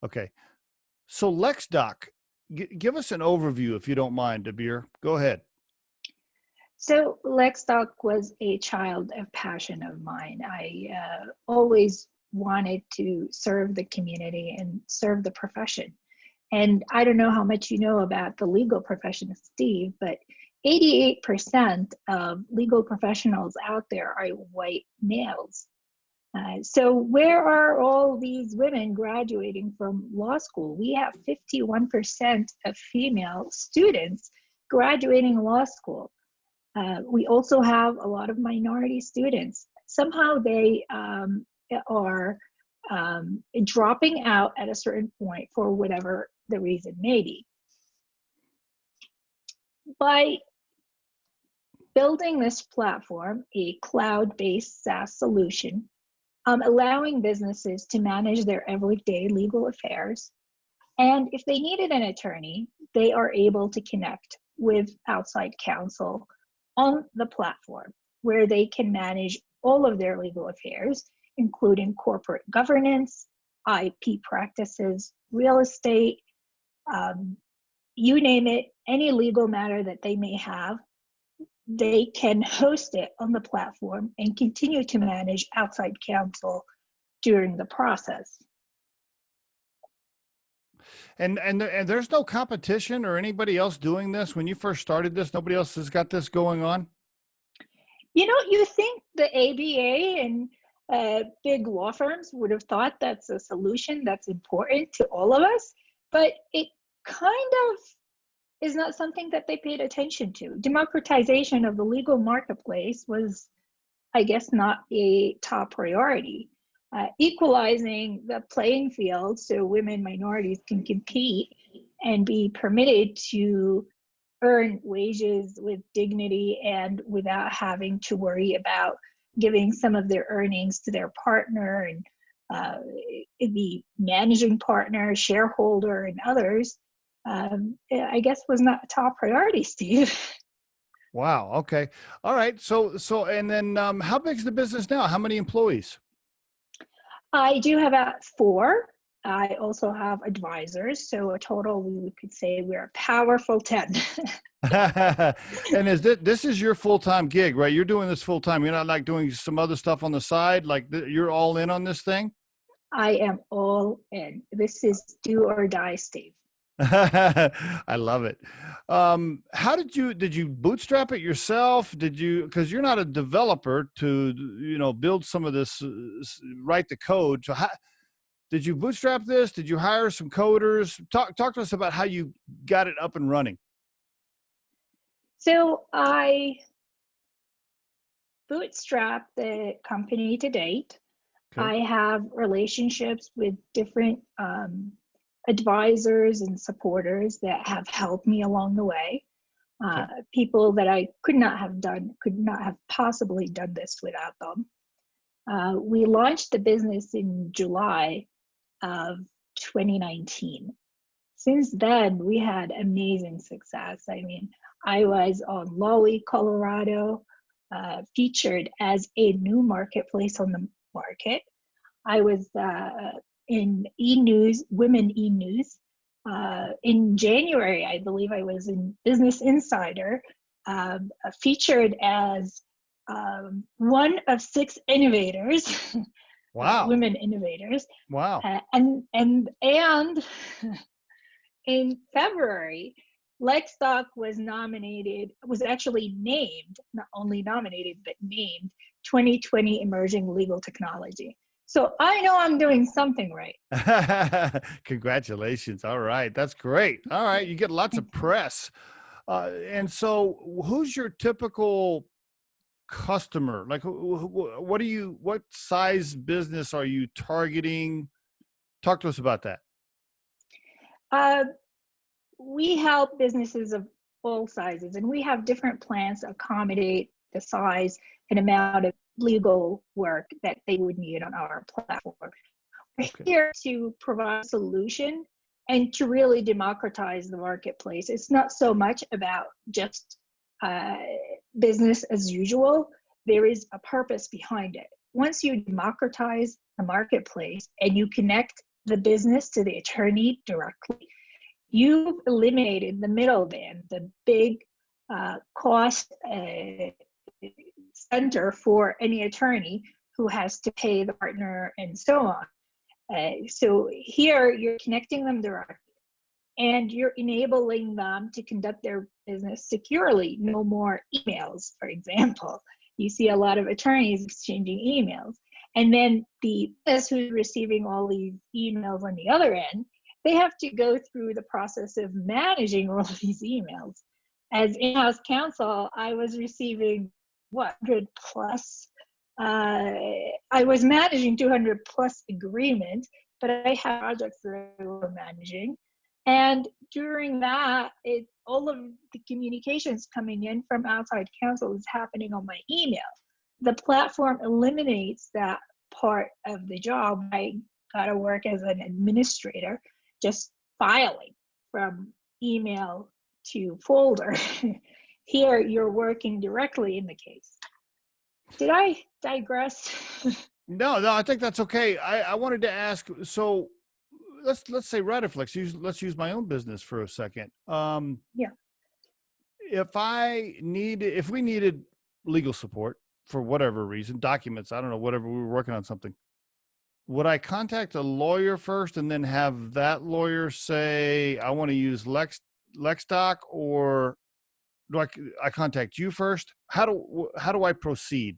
Okay. So LexDock, give us an overview if you don't mind, Abeer. Go ahead. So LexDock was a child of passion of mine. I always wanted to serve the community and serve the profession. And I don't know how much you know about the legal profession, Steve, but 88% of legal professionals out there are white males. So where are all these women graduating from law school? We have 51% of female students graduating law school. We also have a lot of minority students. Somehow they are dropping out at a certain point for whatever the reason may be. By building this platform, a cloud-based SaaS solution, allowing businesses to manage their everyday legal affairs, and if they needed an attorney, they are able to connect with outside counsel on the platform where they can manage all of their legal affairs, including corporate governance, IP practices, real estate, you name it, any legal matter that they may have, they can host it on the platform and continue to manage outside counsel during the process. And there's no competition or anybody else doing this? When you first started this, nobody else has got this going on? You know, you think the ABA and big law firms would have thought that's a solution that's important to all of us, but it kind of is not something that they paid attention to. Democratization of the legal marketplace was, I guess, not a top priority. Equalizing the playing field so women, minorities can compete and be permitted to earn wages with dignity and without having to worry about giving some of their earnings to their partner and the managing partner, shareholder, and others, I guess was not a top priority, Steve. Wow. Okay. All right. So, and then how big is the business now? How many employees? I do have about 4. I also have advisors. So a total, we could say we're a powerful 10. And this is your full-time gig, right? You're doing this full-time. You're not like doing some other stuff on the side. Like you're all in on this thing. I am all in. This is do or die, Steve. I love it. How did you bootstrap it yourself? Because you're not a developer to, build some of this, write the code. So did you bootstrap this? Did you hire some coders? Talk to us about how you got it up and running. So I bootstrapped the company to date. Okay. I have relationships with different advisors and supporters that have helped me along the way. Okay. People that I could not have possibly done this without them. We launched the business in July of 2019. Since then, we had amazing success. I mean, I was on Lolly, Colorado, featured as a new marketplace on the market. I was in e-news, Women e-news. In January, I believe I was in Business Insider, featured as one of 6 innovators, Wow. women innovators. Wow. And in February, LexDock was actually named, not only nominated, but named 2020 Emerging Legal Technology. So I know I'm doing something right. Congratulations. All right. That's great. All right. You get lots of press. And so who's your typical customer? Like what size business are you targeting? Talk to us about that. We help businesses of all sizes, and we have different plans to accommodate the size and amount of legal work that they would need on our platform. We're here to provide a solution and to really democratize the marketplace. It's not so much about just business as usual. There is a purpose behind it. Once you democratize the marketplace and you connect the business to the attorney directly, you've eliminated the middleman, the big cost center for any attorney who has to pay the partner and so on. So here you're connecting them directly and you're enabling them to conduct their business securely. No more emails, for example. You see a lot of attorneys exchanging emails. And then the business who's receiving all these emails on the other end, they have to go through the process of managing all of these emails. As in-house counsel, I was receiving 100 plus. I was managing 200 plus agreements, but I had projects that I were managing. And during that, all of the communications coming in from outside counsel is happening on my email. The platform eliminates that part of the job. I got to work as an administrator, just filing from email to folder. Here, you're working directly in the case. Did I digress? No, I think that's okay. I wanted to ask, so let's say Riderflex. Let's use my own business for a second. Yeah. If we needed legal support for whatever reason, documents, I don't know, whatever, we were working on something, would I contact a lawyer first and then have that lawyer say, I want to use LexDock, or do I contact you first? How do I proceed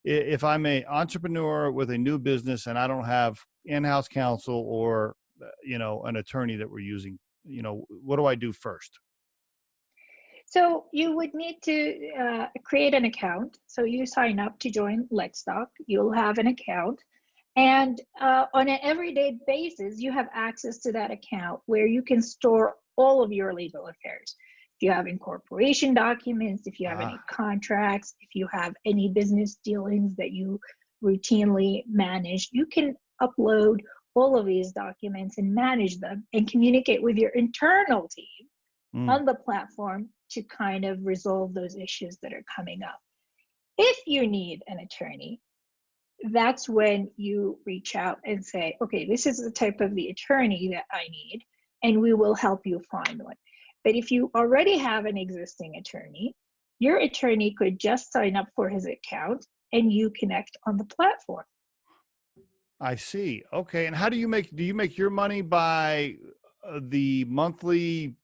if I'm an entrepreneur with a new business and I don't have in-house counsel or an attorney that we're using? What do I do first? So you would need to create an account. So you sign up to join LexDock. You'll have an account. And on an everyday basis, you have access to that account where you can store all of your legal affairs. If you have incorporation documents, if you have any contracts, if you have any business dealings that you routinely manage, you can upload all of these documents and manage them and communicate with your internal team on the platform to kind of resolve those issues that are coming up. If you need an attorney, that's when you reach out and say, okay, this is the type of the attorney that I need, and we will help you find one. But if you already have an existing attorney, your attorney could just sign up for his account and you connect on the platform. I see. Okay. And how do you make your money by the monthly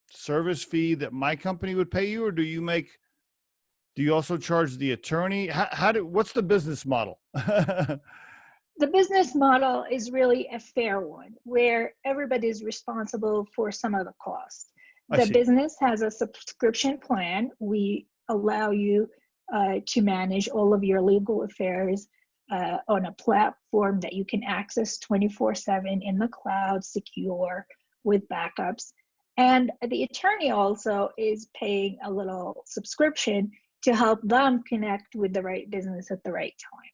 service fee that my company would pay you, or do you also charge the attorney? What's the business model? The business model is really a fair one where everybody is responsible for some of the cost. The business has a subscription plan. We allow you to manage all of your legal affairs on a platform that you can access 24/7 in the cloud, secure, with backups. And the attorney also is paying a little subscription to help them connect with the right business at the right time.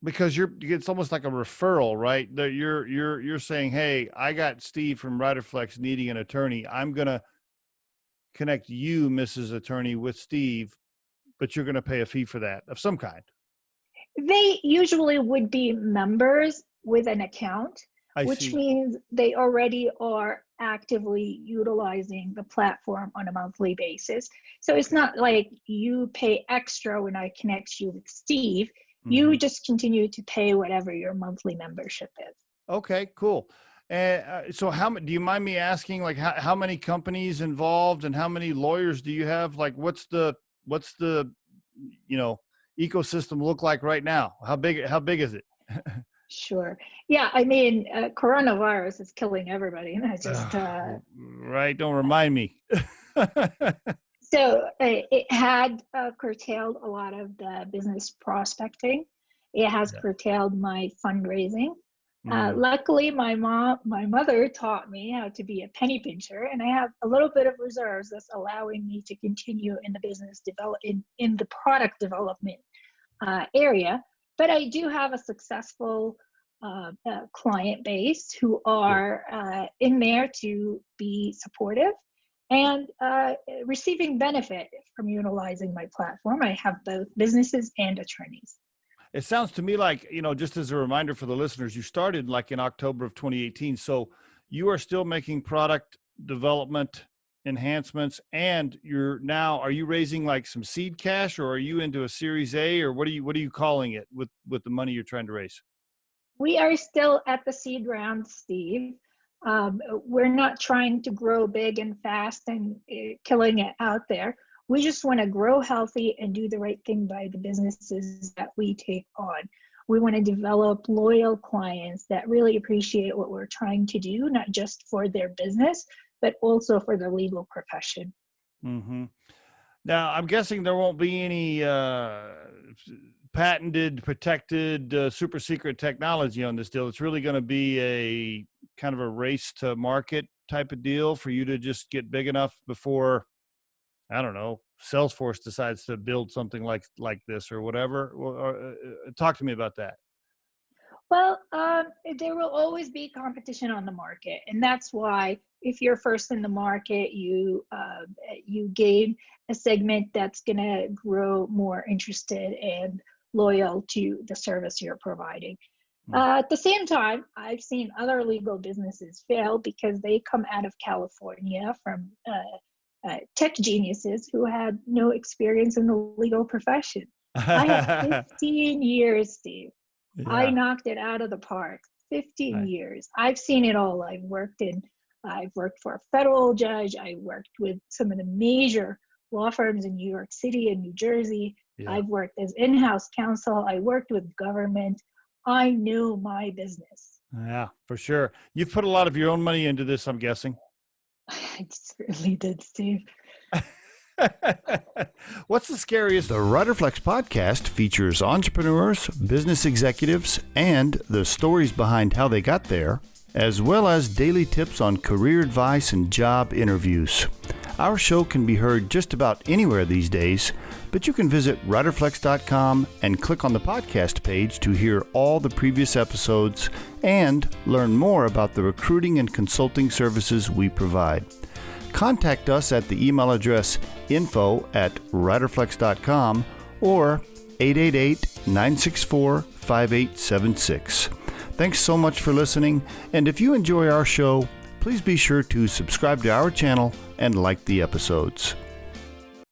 Because it's almost like a referral, right? That you're saying, hey, I got Steve from Riderflex needing an attorney. I'm gonna connect you, Mrs. Attorney, with Steve, but you're gonna pay a fee for that of some kind. They usually would be members with an account, which means they already are actively utilizing the platform on a monthly basis. So it's not like you pay extra when I connect you with Steve. You just continue to pay whatever your monthly membership is. Okay, cool. And so do you mind me asking, like, how many companies involved and how many lawyers do you have? Like, what's the ecosystem look like right now? How big is it? Sure. Yeah, I mean, coronavirus is killing everybody. And I just right. Don't remind me. So it had curtailed a lot of the business prospecting. It has curtailed my fundraising. Luckily, my mother taught me how to be a penny pincher, and I have a little bit of reserves that's allowing me to continue in the business in the product development area. But I do have a successful client base who are in there to be supportive and receiving benefit from utilizing my platform. I have both businesses and attorneys. It sounds to me like, just as a reminder for the listeners, you started like in October of 2018. So you are still making product development enhancements, and are you raising like some seed cash, or are you into a Series A, or what are you calling it with the money you're trying to raise? We are still at the seed round, Steve. We're not trying to grow big and fast and killing it out there. We just want to grow healthy and do the right thing by the businesses that we take on. We want to develop loyal clients that really appreciate what we're trying to do, not just for their business, but also for the legal profession. Mm-hmm. Now, I'm guessing there won't be any patented, protected, super secret technology on this deal. It's really going to be a kind of a race to market type of deal for you to just get big enough before, I don't know, Salesforce decides to build something like this or whatever. Talk to me about that. Well, there will always be competition on the market, and that's why if you're first in the market, you gain a segment that's going to grow more interested and loyal to the service you're providing. At the same time, I've seen other legal businesses fail because they come out of California from tech geniuses who had no experience in the legal profession. I have 15 years, Steve. Yeah. I knocked it out of the park. 15 Right. years. I've seen it all. I've worked for a federal judge. I worked with some of the major law firms in New York City and New Jersey. Yeah. I've worked as in-house counsel. I worked with government. I know my business. Yeah, for sure. You've put a lot of your own money into this, I'm guessing. I certainly did, Steve. What's the scariest? The Riderflex podcast features entrepreneurs, business executives, and the stories behind how they got there, as well as daily tips on career advice and job interviews. Our show can be heard just about anywhere these days, but you can visit riderflex.com and click on the podcast page to hear all the previous episodes and learn more about the recruiting and consulting services we provide. Contact us at the email address info@riderflex.com or 888-964-5876. Thanks so much for listening, and if you enjoy our show, please be sure to subscribe to our channel and like the episodes.